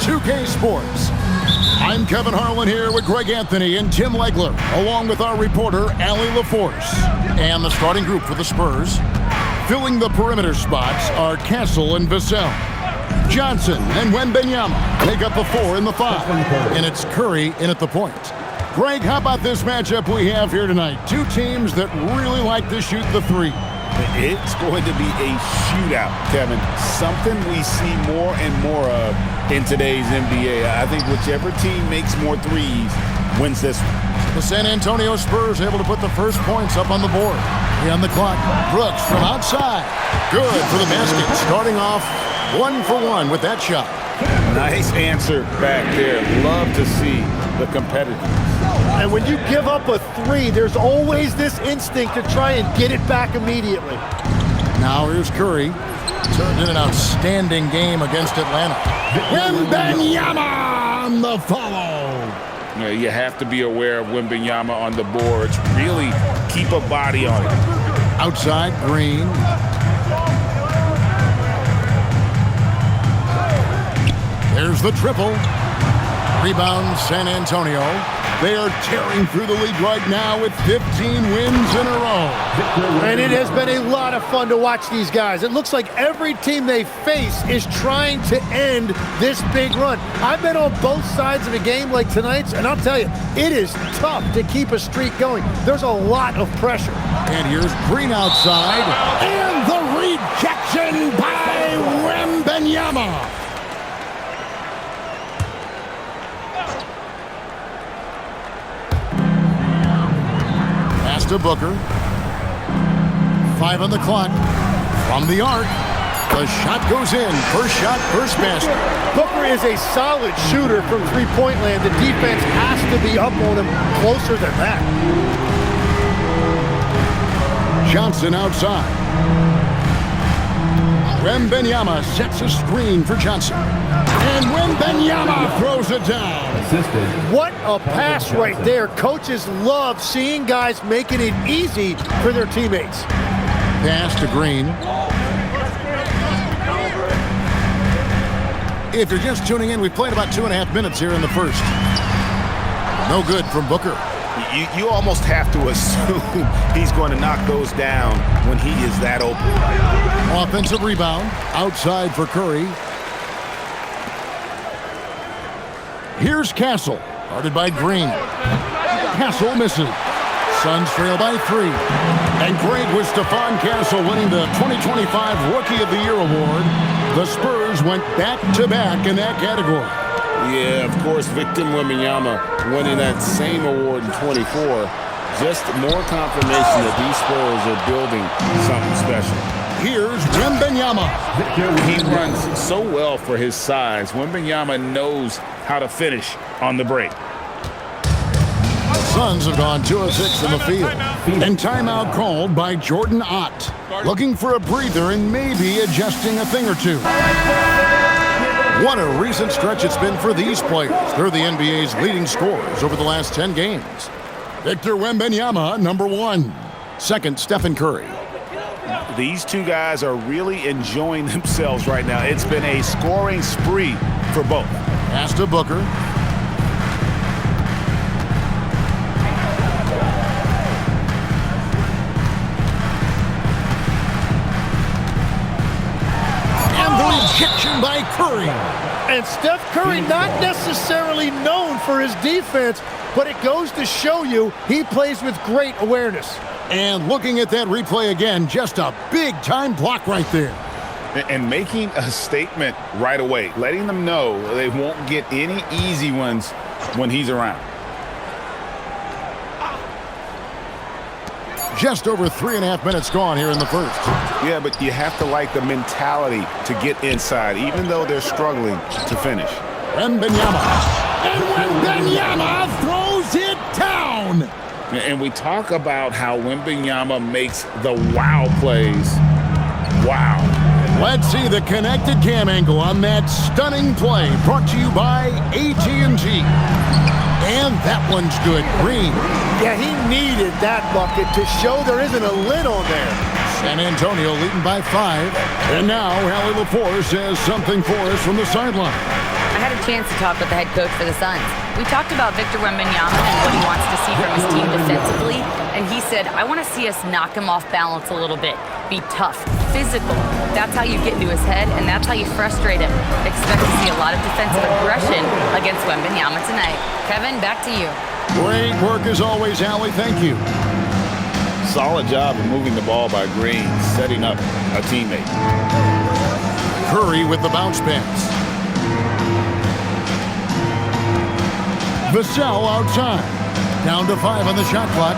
2K Sports. I'm Kevin Harlan here with Greg Anthony and Tim Legler, along with our reporter, Allie LaForce. And the starting group for the Spurs, filling the perimeter spots, are Castle and Vassell. Johnson and Wembanyama make up the 4 and the 5. And it's Curry in at the point. Greg, how about this matchup we have here tonight? Two teams that really like to shoot the 3. It's going to be a shootout, Kevin. Something we see more and more of in today's NBA. I think whichever team makes more threes wins this one. The San Antonio Spurs able to put the first points up on the board. On the clock, Brooks from outside. Good for the basket. Starting off 1 for 1 with that shot. Nice answer back there. Love to see the competitiveness. And when you give up a 3, there's always this instinct to try and get it back immediately. Now here's Curry. Turned in an outstanding game against Atlanta. Wembanyama on the follow. You have to be aware of Wembanyama on the boards. Really keep a body on it. Outside, Green. There's the triple. Rebound, San Antonio. They are tearing through the league right now with 15 wins in a row. And it has been a lot of fun to watch these guys. It looks like every team they face is trying to end this big run. I've been on both sides of a game like tonight's, and I'll tell you, it is tough to keep a streak going. There's a lot of pressure. And here's Green outside. And the rejection by Wembanyama. To Booker. 5 on the clock. From the arc. The shot goes in. First shot, first basket. Booker is a solid shooter from three-point land. The defense has to be up on him closer than that. Johnson outside. Wembanyama sets a screen for Johnson. And Wembanyama throws it down. What a pass right there. Coaches love seeing guys making it easy for their teammates. Pass to Green. If you're just tuning in, we played about 2.5 minutes here in the first. No good from Booker. You almost have to assume he's going to knock those down when he is that open. Offensive rebound. Outside for Curry. Here's Castle, guarded by Green. Castle misses. Suns trail by 3. And great with Stephon Castle winning the 2025 Rookie of the Year award. The Spurs went back-to-back in that category. Yeah, of course, Victor Wembanyama winning that same award in 24. Just more confirmation that these Spurs are building something special. Here's Wembanyama. He runs so well for his size. Wembanyama knows how to finish on the break. The Suns have gone 2 of 6 in the field. And timeout called by Jordan Ott. Looking for a breather and maybe adjusting a thing or two. What a recent stretch it's been for these players. They're the NBA's leading scorers over the last 10 games. Victor Wembanyama, number 1. Second, Stephen Curry. These two guys are really enjoying themselves right now. It's been a scoring spree for both. Pass to Booker. And the rejection by Curry. And Steph Curry not necessarily known for his defense, but it goes to show you he plays with great awareness. And looking at that replay again, just a big-time block right there. And making a statement right away, letting them know they won't get any easy ones when he's around. Just over 3.5 minutes gone here in the first. Yeah, but you have to like the mentality to get inside, even though they're struggling to finish. Wembanyama. And Wembanyama throws it down. And we talk about how Wembanyama makes the wow plays. Wow. Let's see the connected cam angle on that stunning play, brought to you by AT&T. And that one's good. Green. Yeah, he needed that bucket to show there isn't a lid on there. San Antonio leading by 5. And now Allie LaForce has something for us from the sideline. had a chance to talk with the head coach for the Suns. We talked about Victor Wembanyama and what he wants to see from his team defensively, and he said, I want to see us knock him off balance a little bit. Be tough, physical. That's how you get into his head, and that's how you frustrate him. Expect to see a lot of defensive aggression against Wembanyama tonight. Kevin, back to you. Great work as always, Allie. Thank you. Solid job of moving the ball by Green, setting up a teammate. Curry with the bounce pass. Vassell outside. Down to 5 on the shot clock.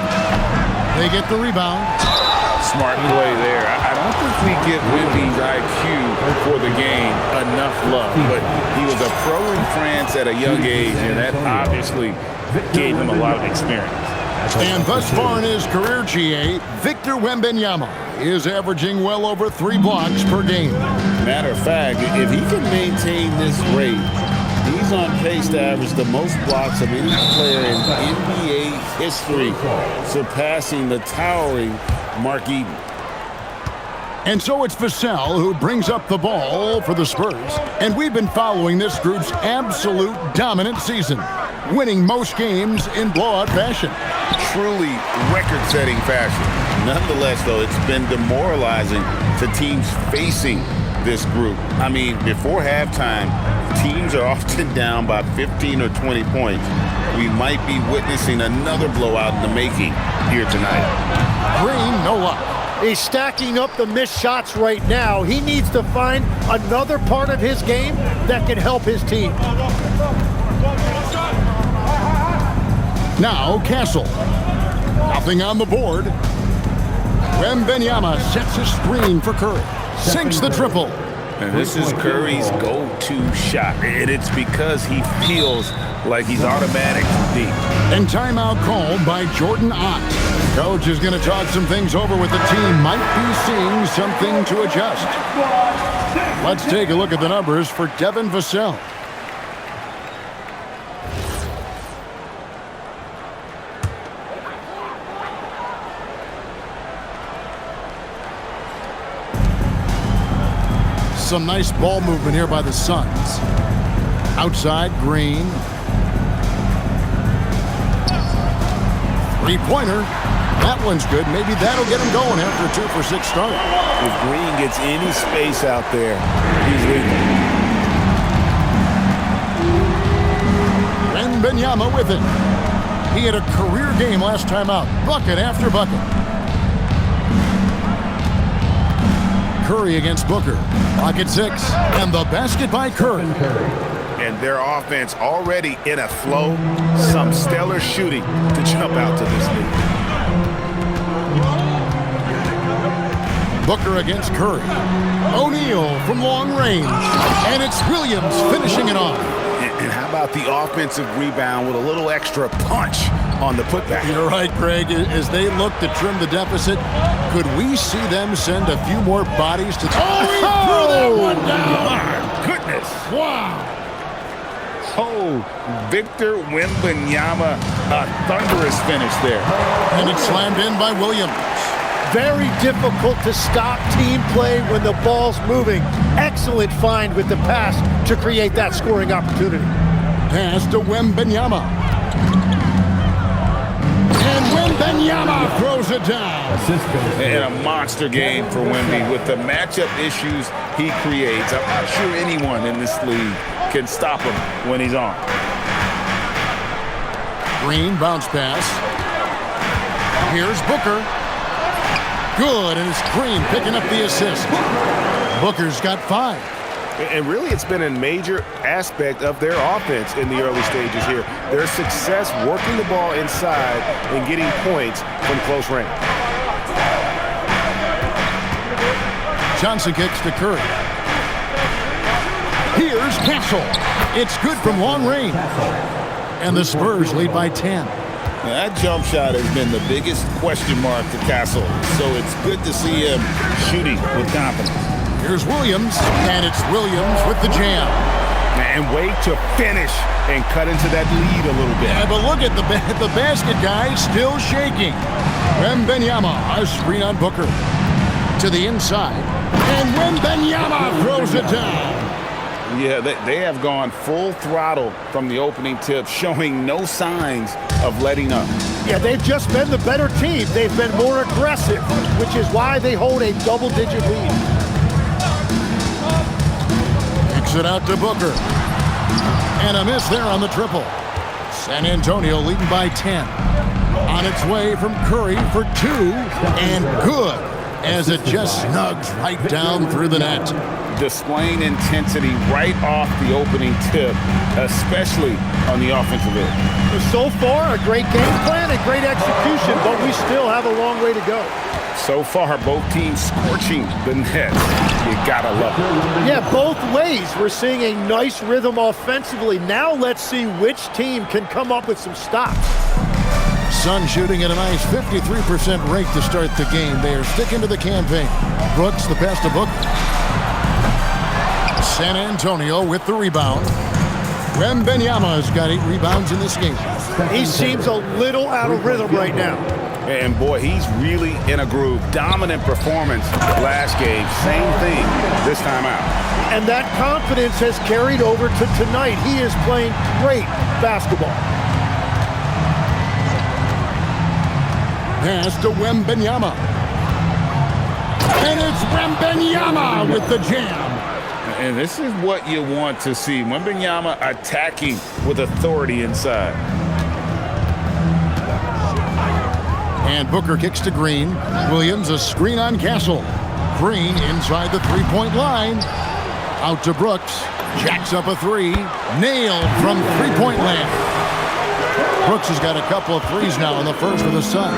They get the rebound. Smart play there. I don't think we give Wemby's IQ for the game enough love, but he was a pro in France at a young age, and that obviously gave him a lot of experience. And thus far in his career, GA, Victor Wembanyama is averaging well over 3 blocks per game. Matter of fact, if he can maintain this rate, he's on pace to average the most blocks of any player in NBA history, surpassing the towering Mark Eaton. And so it's Vassell who brings up the ball for the Spurs. And we've been following this group's absolute dominant season, winning most games in blowout fashion. Truly record-setting fashion. Nonetheless, though, it's been demoralizing to teams facing this group. I mean, before halftime, teams are often down by 15 or 20 points. We might be witnessing another blowout in the making here tonight. Green, no luck. He's stacking up the missed shots right now. He needs to find another part of his game that can help his team. Now Castle. Nothing on the board. Wembanyama sets a screen for Curry. Sinks the triple. And this is Curry's go-to shot, and it's because he feels like he's automatic deep. And timeout called by Jordan Ott. Coach is going to talk some things over with the team. Might be seeing something to adjust. Let's take a look at the numbers for Devin Vassell. Some nice ball movement here by the Suns. Outside, Green. Three-pointer. That one's good. Maybe that'll get him going after a 2-for-6 start. If Green gets any space out there, he's leaving. Wembanyama with it. He had a career game last time out. Bucket after bucket. Curry against Booker. Pocket 6. And the basket by Curry. And their offense already in a flow. Some stellar shooting to jump out to this lead. Booker against Curry. O'Neal from long range. And it's Williams finishing it off. And how about the offensive rebound with a little extra punch on the putback? You're right, Greg. As they look to trim the deficit, could we see them send a few more bodies to... Oh, he threw that one down! My goodness. Wow. Oh, Victor Wembanyama, a thunderous finish there. And it's slammed in by Williams. Very difficult to stop team play when the ball's moving. Excellent find with the pass to create that scoring opportunity. Pass to Wembanyama. And Wembanyama throws it down. And a monster game for Wemby with the matchup issues he creates. I'm not sure anyone in this league can stop him when he's on. Green bounce pass. Here's Booker. Good, and it's Green picking up the assist. Booker's got 5. And really, it's been a major aspect of their offense in the early stages here. Their success working the ball inside and getting points from close range. Johnson kicks to Curry. Here's Castle. It's good from long range. And the Spurs lead by 10. Now, that jump shot has been the biggest question mark for Castle, so it's good to see him shooting with confidence. Here's Williams, and it's Williams with the jam. And wait to finish and cut into that lead a little bit. Yeah, but look at the basket guy still shaking. Wembanyama, a screen on Booker. To the inside, and Wembanyama throws it down. Yeah, they have gone full throttle from the opening tip, showing no signs of letting up. Yeah, they've just been the better team. They've been more aggressive, which is why they hold a double-digit lead. Kicks it out to Booker. And a miss there on the triple. San Antonio leading by 10. On its way from Curry for 2, and good, as it just snugs right down through the net. Displaying intensity right off the opening tip, especially on the offensive end. So far, a great game plan and great execution, but we still have a long way to go. So far, both teams scorching the nets. You gotta love it. Yeah, both ways. We're seeing a nice rhythm offensively. Now let's see which team can come up with some stops. Sun shooting at a nice 53% rate to start the game. They are sticking to the campaign. Brooks, the pass to Booker. San Antonio with the rebound. Wembanyama's got 8 rebounds in this game. He seems a little out of rhythm right now. And boy, he's really in a groove. Dominant performance last game. Same thing this time out. And that confidence has carried over to tonight. He is playing great basketball. Pass to Wembanyama. And it's Wembanyama with the jam. And this is what you want to see. Wembanyama attacking with authority inside. And Booker kicks to Green. Williams a screen on Castle. Green inside the three-point line. Out to Brooks. Jacks up a 3. Nailed from three-point land. Brooks has got a couple of threes now in the first for the Suns.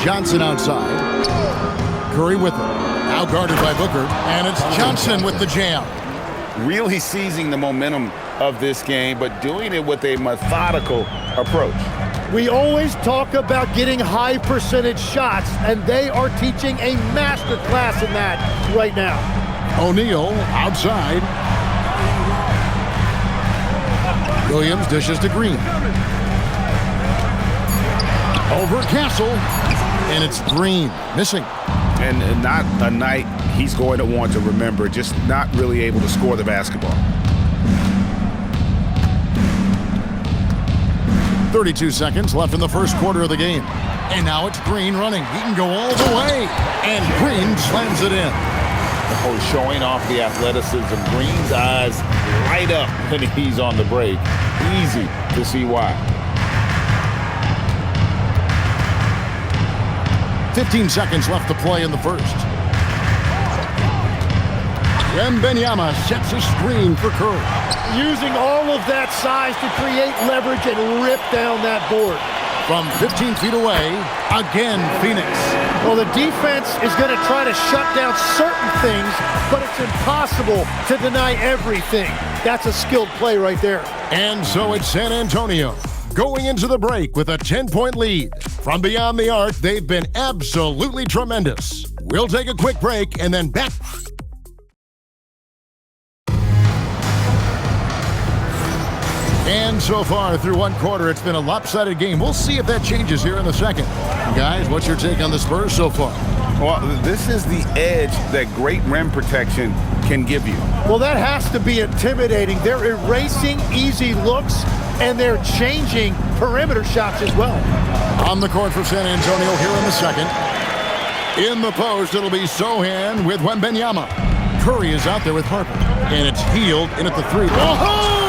Johnson outside. Curry with him. Now guarded by Booker. And it's Johnson with the jam. Really seizing the momentum of this game, but doing it with a methodical approach. We always talk about getting high percentage shots, and they are teaching a master class in that right now. O'Neal outside. Williams dishes to Green. Over Castle. And it's Green missing. And not a night he's going to want to remember, just not really able to score the basketball. 32 seconds left in the first quarter of the game. And now it's Green running. He can go all the way. And Green slams it in. Oh, showing off the athleticism. Green's eyes light up when he's on the break. Easy to see why. 15 seconds left to play in the first. Wembanyama sets a screen for Curry. Using all of that size to create leverage and rip down that board. From 15 feet away, again, Phoenix. Well, the defense is going to try to shut down certain things, but it's impossible to deny everything. That's a skilled play right there. And so it's San Antonio going into the break with a 10-point lead. From beyond the arc, they've been absolutely tremendous. We'll take a quick break and then back. And so far through one quarter, it's been a lopsided game. We'll see if that changes here in the second. Guys, what's your take on the Spurs so far? Well, this is the edge that great rim protection can give you. Well, that has to be intimidating. They're erasing easy looks, and they're changing perimeter shots as well. On the court for San Antonio here in the second. In the post, it'll be Sohan with Wembanyama. Curry is out there with Harper. And it's Hield in at the 3. Oh!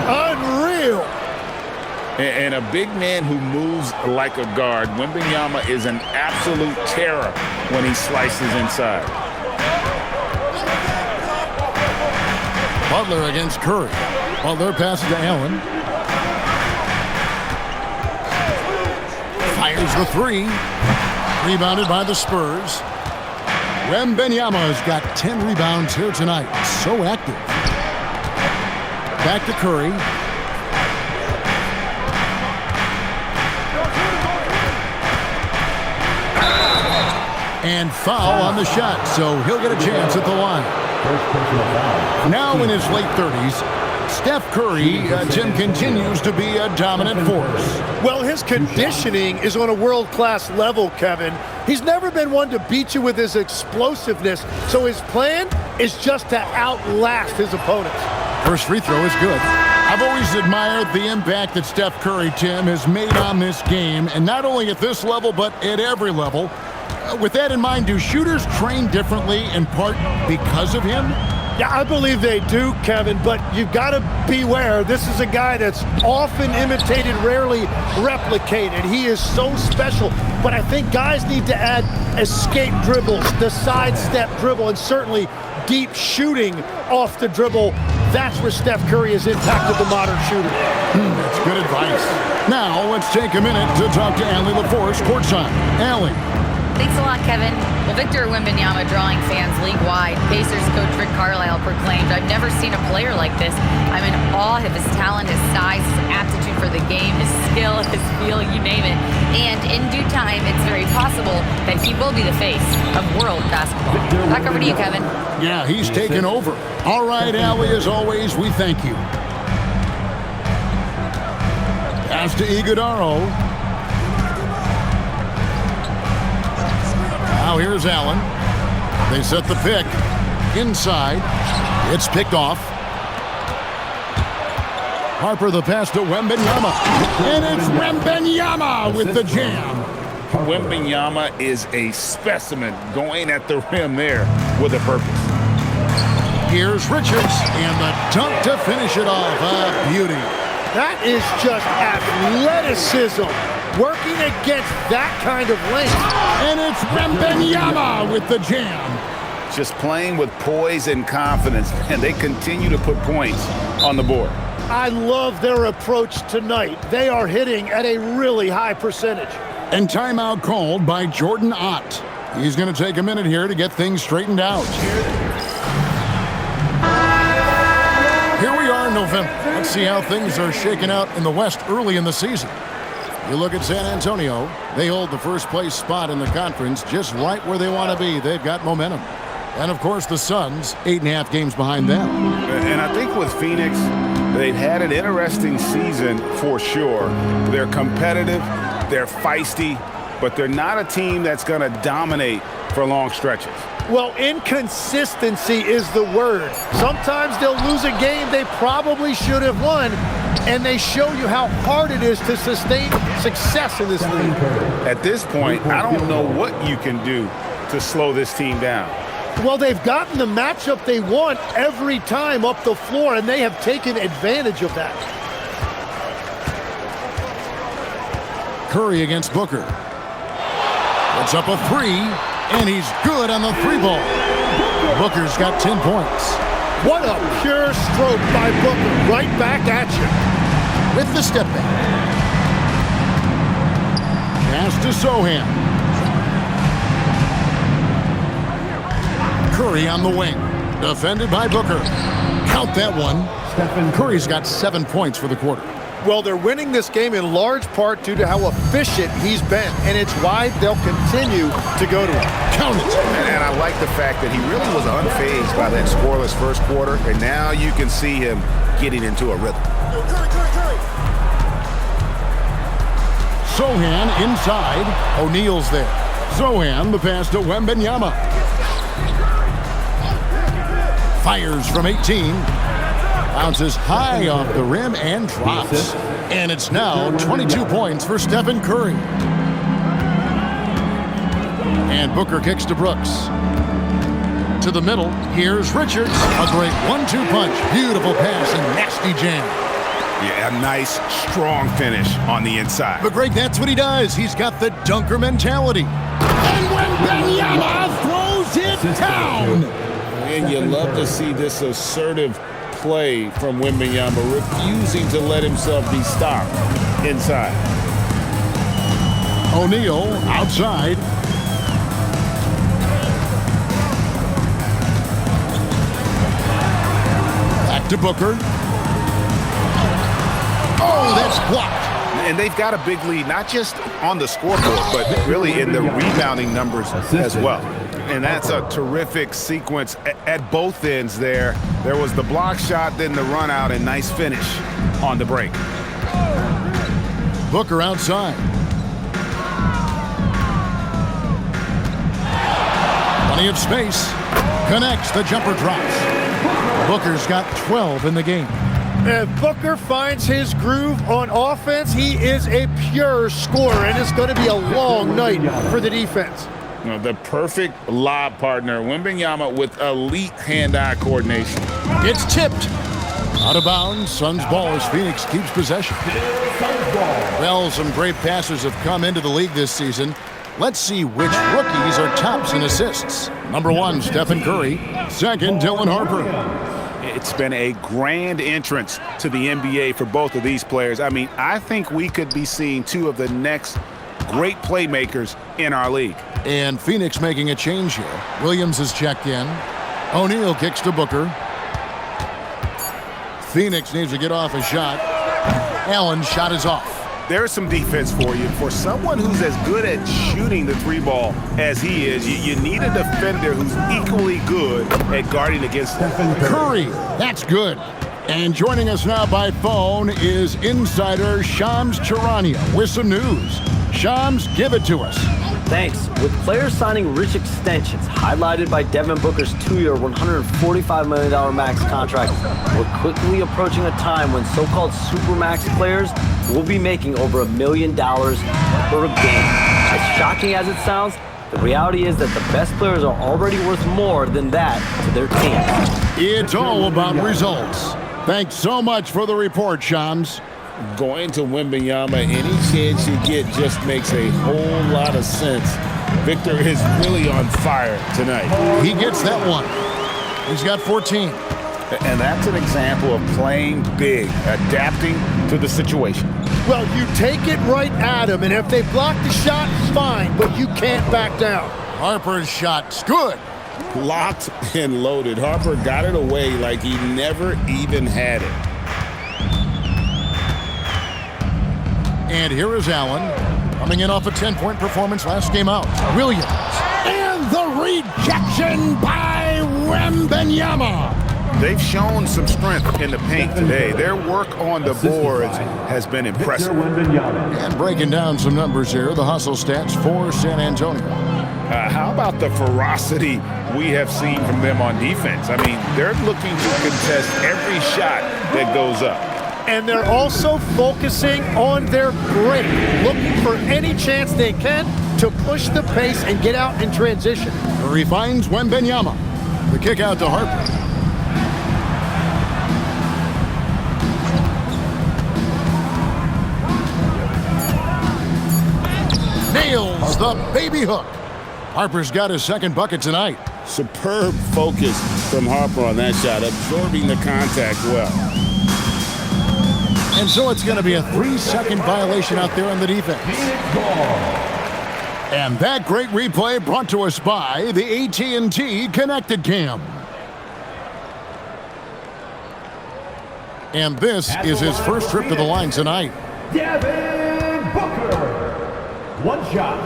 Unreal. And a big man who moves like a guard. Wembanyama is an absolute terror when he slices inside. Butler against Curry. Butler passes to Allen. Fires the 3. Rebounded by the Spurs. Wembanyama's got 10 rebounds here tonight. So active. Back to Curry. And foul on the shot, so he'll get a chance at the line. Now in his late 30s, Steph Curry, Tim, continues to be a dominant force. Well, his conditioning is on a world-class level, Kevin. He's never been one to beat you with his explosiveness, so his plan is just to outlast his opponents. First free throw is good. I've always admired the impact that Steph Curry, Tim, has made on this game, and not only at this level, but at every level. With that in mind, do shooters train differently in part because of him? Yeah, I believe they do, Kevin, but you've got to beware. This is a guy that's often imitated, rarely replicated. He is so special, but I think guys need to add escape dribbles, the sidestep dribble, and certainly deep shooting off the dribble. That's where Steph Curry has impacted the modern shooter. That's good advice. Now, let's take a minute to talk to Allie LaForce courtside. Allie. Thanks a lot, Kevin. Well, Victor Wembanyama drawing fans league-wide. Pacers coach Rick Carlisle proclaimed, "I've never seen a player like this. I'm in awe of his talent, his size, his aptitude for the game, his skill, his feel, you name it. And in due time, it's very possible that he will be the face of world basketball." Back over to you, Kevin. Yeah, he's taken over. All right, Allie, as always, we thank you. Pass to Iguodaro. Now here's Allen. They set the pick. Inside. It's picked off. Harper the pass to Wembanyama. And it's Wembanyama with the jam. Wembanyama is a specimen going at the rim there with a purpose. Here's Richards and the dunk to finish it off. A beauty. That is just athleticism. Working against that kind of length. And it's Wembanyama with the jam. Just playing with poise and confidence, and they continue to put points on the board. I love their approach tonight. They are hitting at a really high percentage. And timeout called by Jordan Ott. He's going to take a minute here to get things straightened out. Here we are in November. Let's see how things are shaking out in the West early in the season. You look at San Antonio, they hold the first place spot in the conference just right where they want to be. They've got momentum. And of course the Suns, 8.5 games behind them. And I think with Phoenix, they've had an interesting season for sure. They're competitive, they're feisty, but they're not a team that's going to dominate for long stretches. Well, inconsistency is the word. Sometimes they'll lose a game they probably should have won, and they show you how hard it is to sustain success in this league. At this point, I don't know what you can do to slow this team down. Well, they've gotten the matchup they want every time up the floor, and they have taken advantage of that. Curry against Booker. Puts up a three, and he's good on the three ball. Booker's got 10 points. What a pure stroke by Booker. Right back at you. With the step back. Pass to Sohan. Curry on the wing. Defended by Booker. Count that one. Curry's got 7 points for the quarter. Well, they're winning this game in large part due to how efficient he's been, and it's why they'll continue to go to him. Count it. And I like the fact that he really was unfazed by that scoreless first quarter, and now you can see him getting into a rhythm. Sohan inside. O'Neal's there. Sohan, the pass to Wembanyama. Fires from 18. Bounces high off the rim and drops. And it's now 22 points for Stephen Curry. And Booker kicks to Brooks. To the middle, here's Richards. A great 1-2 punch. Beautiful pass and nasty jam. Yeah, a nice, strong finish on the inside. But Greg, that's what he does. He's got the dunker mentality. And Wembanyama throws it down. And you love to see this assertive play from Wembanyama, refusing to let himself be stopped inside. O'Neal outside. Back to Booker. Oh, that's blocked. And they've got a big lead, not just on the scoreboard, but really in the rebounding numbers as well. And that's a terrific sequence at both ends there. There was the block shot, then the run out, and nice finish on the break. Booker outside. Plenty of space. Connects, the jumper drops. Booker's got 12 in the game. If Booker finds his groove on offense, he is a pure scorer, and it's going to be a long night for the defense. You know, the perfect lob partner, Wembanyama, with elite hand-eye coordination. It's tipped. Out of bounds. Suns ball as Phoenix keeps possession. Well, some great passers have come into the league this season. Let's see which rookies are tops in assists. Number 1, Stephen Curry. Second, Dylan Harper. It's been a grand entrance to the NBA for both of these players. I mean, I think we could be seeing two of the next great playmakers in our league. And Phoenix making a change here. Williams is checked in. O'Neal kicks to Booker. Phoenix needs to get off a shot. Allen's shot is off. There's some defense for you. For someone who's as good at shooting the three ball as he is, you need a defender who's equally good at guarding against him. Curry, that's good. And joining us now by phone is insider Shams Charania with some news. Shams, give it to us. Thanks. With players signing rich extensions, highlighted by Devin Booker's 2-year, $145 million max contract, we're quickly approaching a time when so-called supermax players will be making over $1 million per game. As shocking as it sounds, the reality is that the best players are already worth more than that to their teams. It's all about results. Thanks so much for the report, Shams. Going to Wembanyama, any chance you get just makes a whole lot of sense. Victor is really on fire tonight. He gets that one. He's got 14. And that's an example of playing big, adapting to the situation. Well, you take it right at him, and if they block the shot, fine, but you can't back down. Harper's shot's good. Locked and loaded. Harper got it away like he never even had it. And here is Allen, coming in off a 10-point performance last game out. Williams. And the rejection by Wembanyama. They've shown some strength in the paint today. Their work on the boards has been impressive. And breaking down some numbers here, the hustle stats for San Antonio. How about the ferocity we have seen from them on defense? I mean, they're looking to contest every shot that goes up. And they're also focusing on their break, looking for any chance they can to push the pace and get out in transition. Curry finds Wembanyama. The kick out to Harper. Nails the baby hook. Harper's got his second bucket tonight. Superb focus from Harper on that shot, absorbing the contact well. And so it's going to be a 3-second violation out there on the defense. And that great replay brought to us by the AT&T Connected Cam. And this is his first trip to the line tonight. Devin Booker. One shot.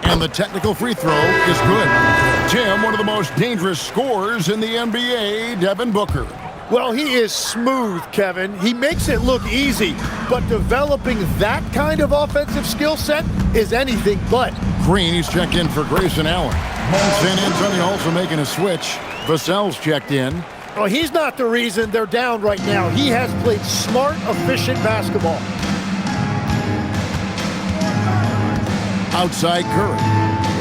And the technical free throw is good. Tim, one of the most dangerous scorers in the NBA, Devin Booker. Well, he is smooth, Kevin. He makes it look easy, but developing that kind of offensive skill set is anything but. Green, he's checked in for Grayson Allen. San Antonio also making a switch. Vassell's checked in. Well, he's not the reason they're down right now. He has played smart, efficient basketball. Outside Curry.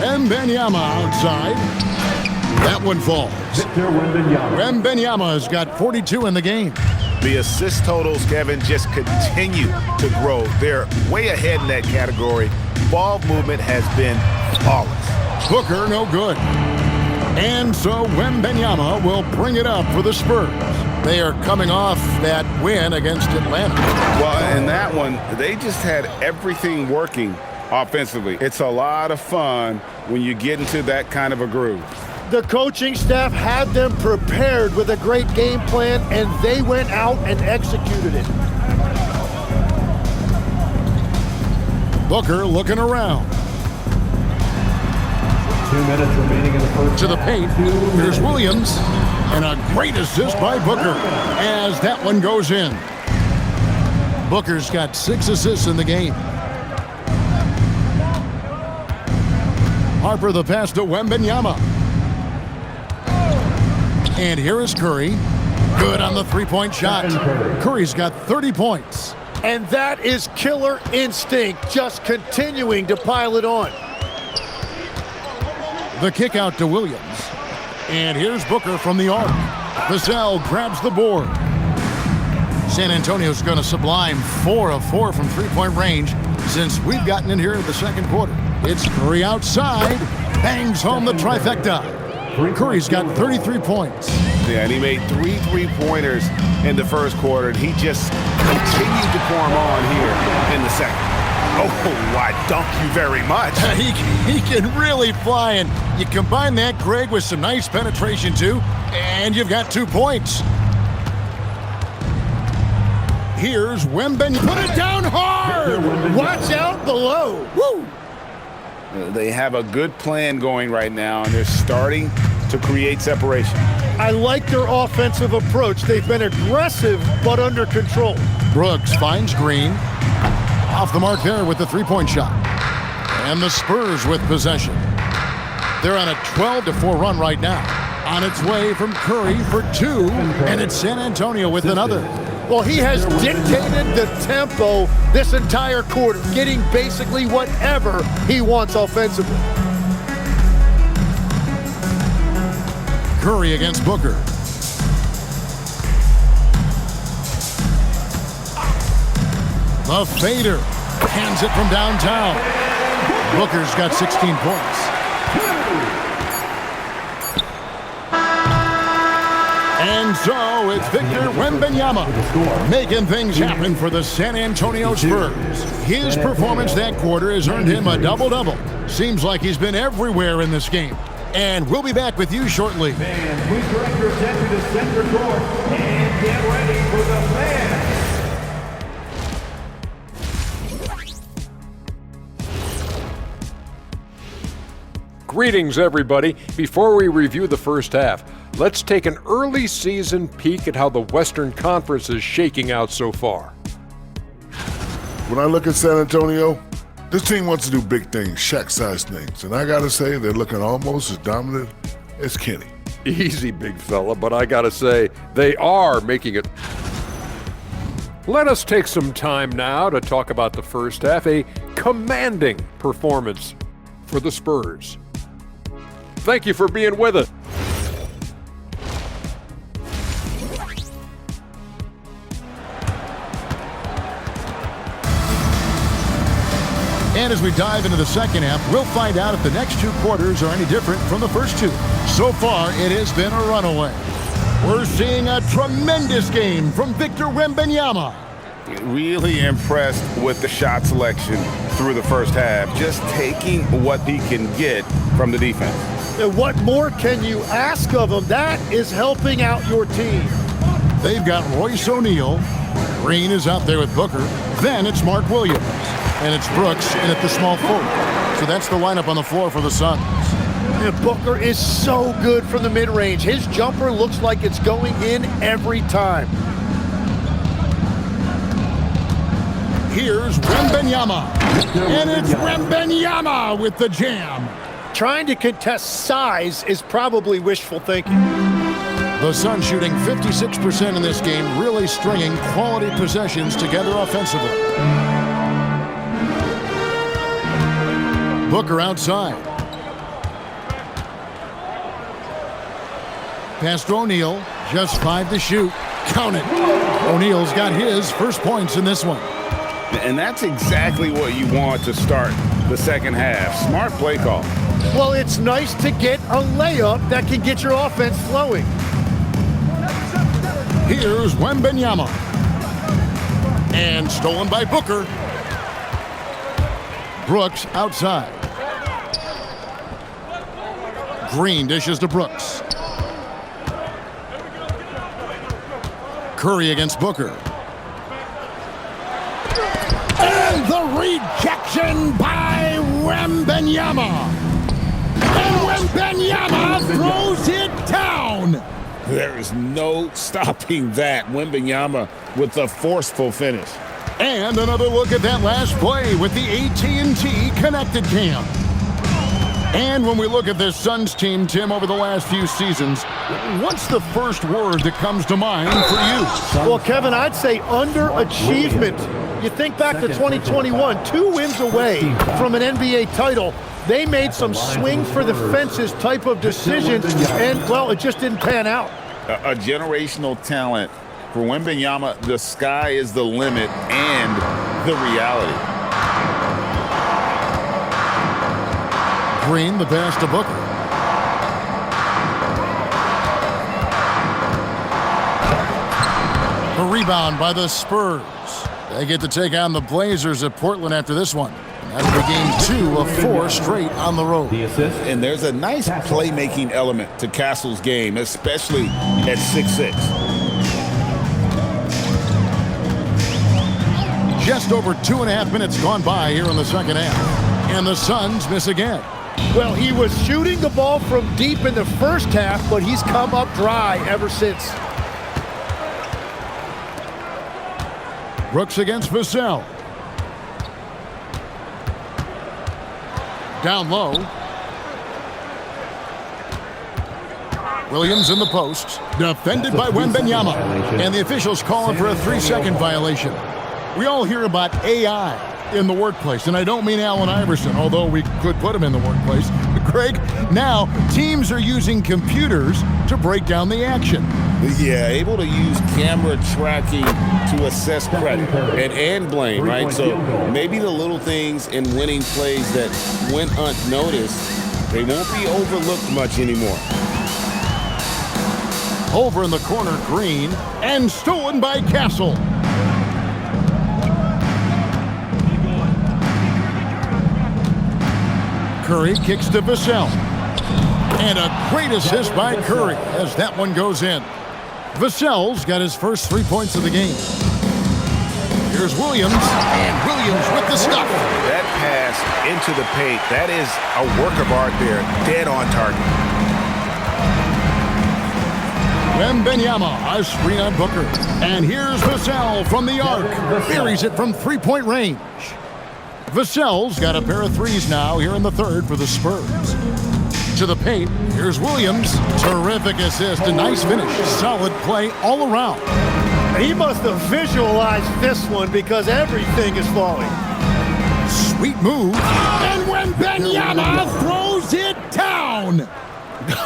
Wembanyama outside. That one falls. Wembanyama has got 42 in the game. The assist totals, Kevin, just continue to grow. They're way ahead in that category. Ball movement has been flawless. Booker, no good. And so Wembanyama will bring it up for the Spurs. They are coming off that win against Atlanta. Well, in that one, they just had everything working offensively. It's a lot of fun when you get into that kind of a groove. The coaching staff had them prepared with a great game plan, and they went out and executed it. Booker looking around. 2 minutes remaining in the first. To the paint. Here's Williams. And a great assist by Booker as that one goes in. Booker's got 6 assists in the game. Harper the pass to Wembanyama. And here is Curry. Good on the three-point shot. Curry's got 30 points. And that is killer instinct, just continuing to pile it on. The kick out to Williams. And here's Booker from the arc. Vassell grabs the board. San Antonio's going to sublime 4 of 4 from three-point range since we've gotten in here in the second quarter. It's Curry outside. Bangs home the trifecta. Curry's got 33 points. Yeah, and he made 3 3-pointers in the first quarter, and he just continued to pour them on here in the second. Oh, I dunk you very much. He can really fly, and you combine that, Greg, with some nice penetration, too, and you've got 2 points. Here's Wembanyama. Put it down hard! Watch out below. Woo! They have a good plan going right now, and they're starting to create separation. I like their offensive approach. They've been aggressive, but under control. Brooks finds Green. Off the mark there with the three-point shot. And the Spurs with possession. They're on a 12-4 run right now. On its way from Curry for 2, and it's San Antonio with another. Well, he has dictated the tempo this entire quarter, getting basically whatever he wants offensively. Curry against Booker. The fader hands it from downtown. Booker's got 16 points. And so it's Victor Wembanyama making things happen for the San Antonio Spurs. His performance that quarter has earned him a double-double. Seems like he's been everywhere in this game. And we'll be back with you shortly. Fans, please direct your attention to center court and get ready for the fans. Greetings, everybody. Before we review the first half, let's take an early season peek at how the Western Conference is shaking out so far. When I look at San Antonio, this team wants to do big things, Shaq-sized things, and I gotta say they're looking almost as dominant as Kenny. Easy, big fella, but I gotta say, they are making it. Let us take some time now to talk about the first half, a commanding performance for the Spurs. Thank you for being with us. And as we dive into the second half, we'll find out if the next 2 quarters are any different from the first 2. So far, it has been a runaway. We're seeing a tremendous game from Victor Wembanyama. Really impressed with the shot selection through the first half, just taking what he can get from the defense. And what more can you ask of him? That is helping out your team. They've got Royce O'Neal. Green is out there with Booker. Then it's Mark Williams. And it's Brooks in at the small forward. So that's the lineup on the floor for the Suns. And Booker is so good from the mid-range. His jumper looks like it's going in every time. Here's Wembanyama. And it's Wembanyama with the jam. Trying to contest size is probably wishful thinking. The Suns shooting 56% in this game, really stringing quality possessions together offensively. Booker outside. Pass to O'Neal, just 5 to shoot. Count it. O'Neal's got his first points in this one. And that's exactly what you want to start the second half. Smart play call. Well, it's nice to get a layup that can get your offense flowing. Here's Wembanyama. And stolen by Booker. Brooks outside. Green dishes to Brooks. Curry against Booker. And the rejection by Wembanyama. And Wembanyama throws it down. There is no stopping that. Wembanyama with a forceful finish. And another look at that last play with the AT&T Connected Cam. And when we look at this Suns team, Tim, over the last few seasons, what's the first word that comes to mind for you? Well, Kevin, I'd say underachievement. You think back to 2021, 2 wins away from an NBA title. They made some swing for the fences type of decisions, and, well, it just didn't pan out. A generational talent. For Wembanyama, the sky is the limit and the reality. Green, the pass to Booker. A rebound by the Spurs. They get to take on the Blazers at Portland after this one. That'll be game 2 of 4 straight on the road. And there's a nice playmaking element to Castle's game, especially at 6'6". Just over 2.5 minutes gone by here in the second half. And the Suns miss again. Well, he was shooting the ball from deep in the first half, but he's come up dry ever since. Brooks against Vassell. Down low. Williams in the post. Defended by Wembanyama. And the officials calling for a 3-second violation. We all hear about AI in the workplace, and I don't mean Allen Iverson, although we could put him in the workplace. Greg, now teams are using computers to break down the action. Yeah, able to use camera tracking to assess credit and blame, right? So maybe the little things in winning plays that went unnoticed, they won't be overlooked much anymore. Over in the corner, Green, and stolen by Castle. Curry kicks to Vassell. And a great assist by Curry as that one goes in. Vassell's got his first 3 points of the game. Here's Williams, and Williams with the stuff. That pass into the paint, that is a work of art there, dead on target. Wembanyama, a screen on Booker. And here's Vassell from the arc. Buries it from 3-point range. Vassell's got a pair of threes now here in the third for the Spurs. To the paint, here's Williams. Terrific assist, a nice finish. Solid play all around. He must have visualized this one because everything is falling. Sweet move. And Wembanyama throws it down.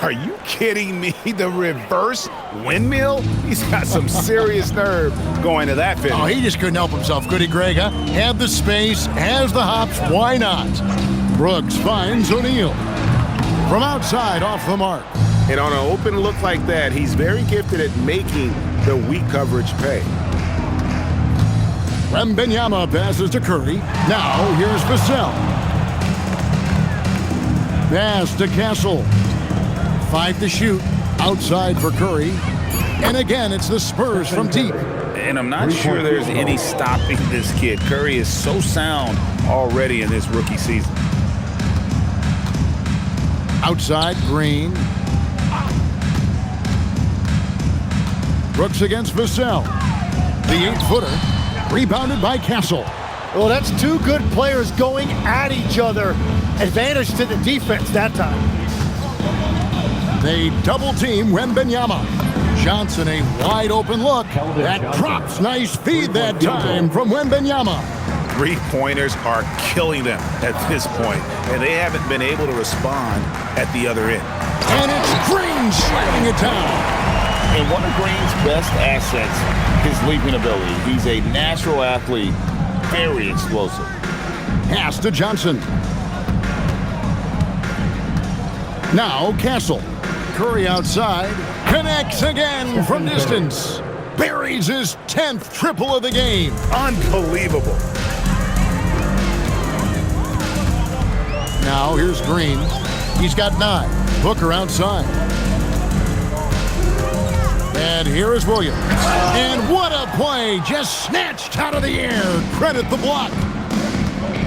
Are you kidding me? The reverse windmill? He's got some serious nerve going to that finish. Oh, he just couldn't help himself, could he, Greg? Huh? Had the space, has the hops, why not? Brooks finds O'Neal. From outside, off the mark. And on an open look like that, he's very gifted at making the weak coverage pay. Wembanyama passes to Curry. Now, here's Vassell. Pass to Castle. 5 to shoot. Outside for Curry. And again, it's the Spurs from deep. And I'm not sure there's any stopping this kid. Curry is so sound already in this rookie season. Outside, Green. Brooks against Vassell. The 8-footer. Rebounded by Castle. Well, that's 2 good players going at each other. Advantage to the defense that time. They double-team Wembanyama. Johnson, a wide-open look. That drops. Nice feed that time from Wembanyama. 3-pointers are killing them at this point, and they haven't been able to respond at the other end. And it's Green slamming it down. And one of Green's best assets, his leaping ability. He's a natural athlete, very explosive. Pass to Johnson. Now Castle. Curry outside. Connects again from distance. Buries his 10th triple of the game. Unbelievable. Now here's Green. He's got 9. Booker outside. And here is Williams. And what a play. Just snatched out of the air. Credit the block.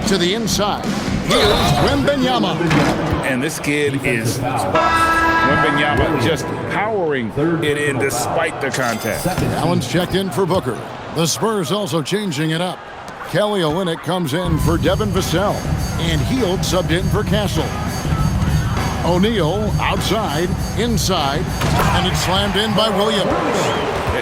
To the inside. Here's Wembanyama. And this kid is Wembanyama just powering it in despite the contact. Allen's checked in for Booker. The Spurs also changing it up. Kelly Olynyk comes in for Devin Vassell. And Hield subbed in for Castle. O'Neal outside, inside, and it's slammed in by Williams.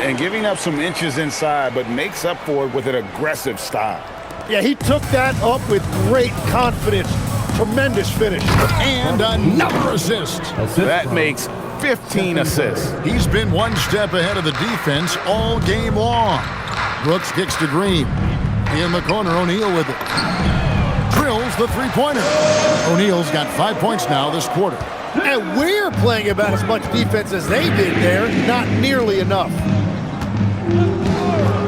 And giving up some inches inside, but makes up for it with an aggressive style. Yeah, he took that up with great confidence. Tremendous finish. And another assist. That makes 15 assists. He's been one step ahead of the defense all game long. Brooks kicks to Green. In the corner, O'Neal with it. Drills the three-pointer. O'Neal's got 5 points now this quarter. And we're playing about as much defense as they did there. Not nearly enough.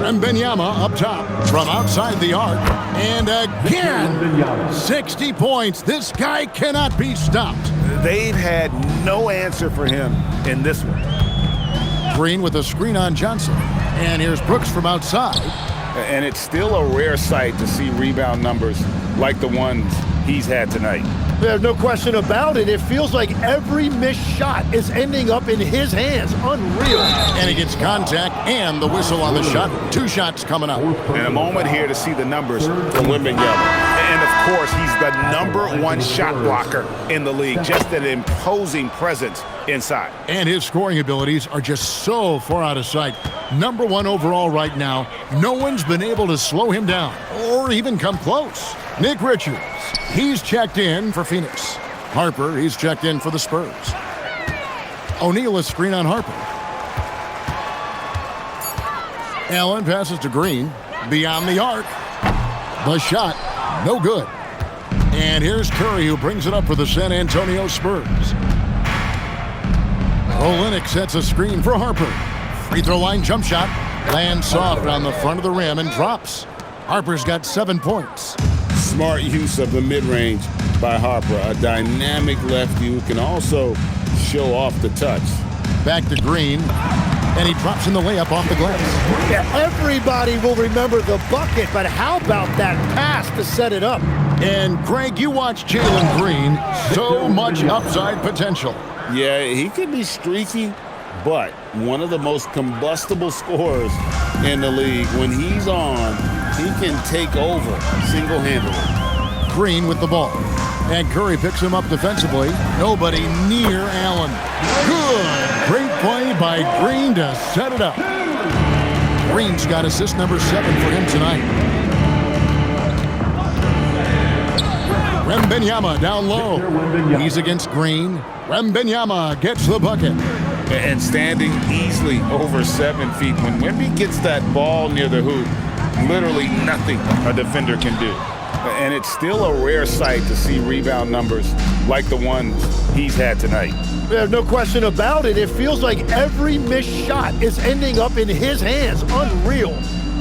Wembanyama up top from outside the arc. And again, 60 points. This guy cannot be stopped. They've had no answer for him in this one. Green with a screen on Johnson. And here's Brooks from outside. And it's still a rare sight to see rebound numbers like the ones he's had tonight. There's no question about it. It feels like every missed shot is ending up in his hands. Unreal. And he gets contact and the whistle on the shot. 2 shots coming up. And a moment here to see the numbers from Wembanyama. And, of course, he's the #1 shot blocker in the league. Just an imposing presence inside. And his scoring abilities are just so far out of sight. #1 overall right now. No one's been able to slow him down or even come close. Nick Richards, he's checked in for Phoenix. Harper, he's checked in for the Spurs. O'Neal is screen on Harper. Allen passes to Green. Beyond the arc. The shot, no good. And here's Curry, who brings it up for the San Antonio Spurs. Olynyk sets a screen for Harper. Free throw line jump shot. Lands soft on the front of the rim and drops. Harper's got 7 points. Smart use of the mid-range by Harper. A dynamic lefty who can also show off the touch. Back to Green. And he drops in the layup off the glass. Yeah, everybody will remember the bucket, but how about that pass to set it up? And Greg, you watch Jalen Green. So much upside potential. Yeah, he could be streaky, but one of the most combustible scorers in the league. When he's on, he can take over single-handedly. Green with the ball. And Curry picks him up defensively. Nobody near Allen. Good. Great play by Green to set it up. Green's got assist number 7 for him tonight. Wembanyama down low. He's against Green. Wembanyama gets the bucket. And standing easily over 7 feet. When Wemby gets that ball near the hoop, literally nothing a defender can do. And it's still a rare sight to see rebound numbers like the ones he's had tonight. There's no question about it. It feels like every missed shot is ending up in his hands. Unreal.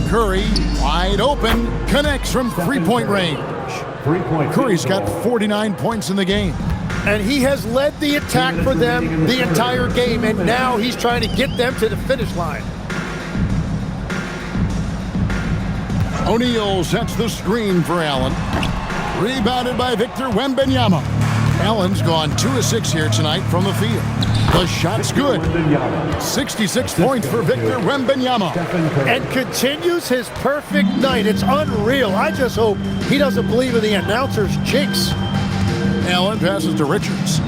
Curry, wide open, connects from three-point range. Curry's got 49 points in the game. And he has led the attack for them the entire game, and now he's trying to get them to the finish line. O'Neal sets the screen for Allen. Rebounded by Victor Wembanyama. Allen's gone 2 of 6 here tonight from the field. The shot's good. 66 points for Victor Wembanyama. And continues his perfect night. It's unreal. I just hope he doesn't believe in the announcer's jinx. Allen passes to Richards.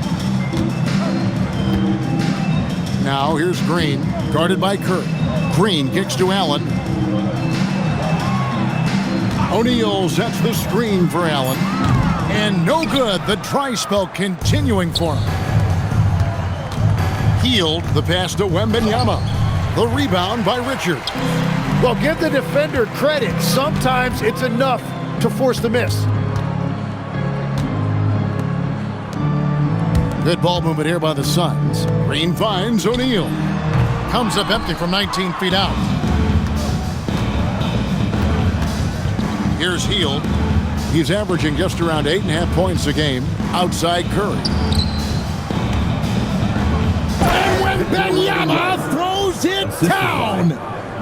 Now here's Green, guarded by Curry. Green kicks to Allen. O'Neal sets the screen for Allen. And no good, the try spell continuing for him. Hield the pass to Wembanyama. The rebound by Richards. Well, give the defender credit. Sometimes it's enough to force the miss. Good ball movement here by the Suns. Green finds O'Neal. Comes up empty from 19 feet out. Here's Hield. He's averaging just around 8.5 points a game outside Curry. And Wembanyama throws it down.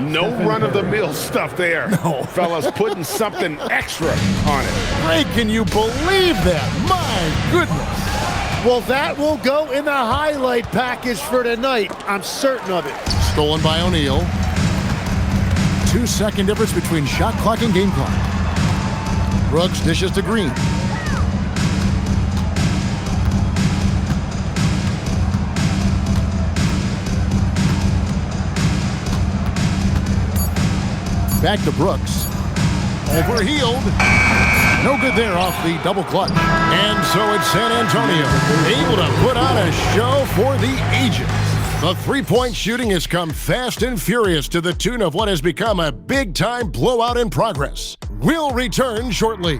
No run-of-the-mill stuff there. No. Fellas putting something extra on it. Ray, can you believe that? My goodness. Well, that will go in the highlight package for tonight. I'm certain of it. Stolen by O'Neal. 2-second difference between shot clock and game clock. Brooks dishes to Green. Back to Brooks. Overhealed. No good there off the double clutch. And so it's San Antonio, able to put on a show for the ages. The three-point shooting has come fast and furious to the tune of what has become a big-time blowout in progress. We'll return shortly.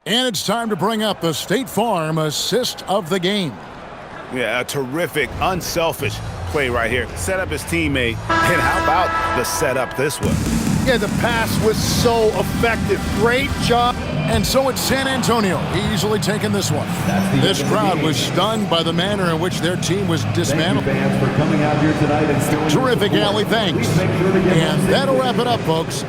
And it's time to bring up the State Farm assist of the game. Yeah, a terrific, unselfish play right here. Set up his teammate, and how about the setup this one? Yeah, the pass was so effective. Great job. And so it's San Antonio, easily taking this one. This crowd was stunned by the manner in which their team was dismantled. Thank you, fans, for coming out here tonight and filling Terrific, the court. Allie, thanks. Please make sure to give And us a that'll wrap it up, folks.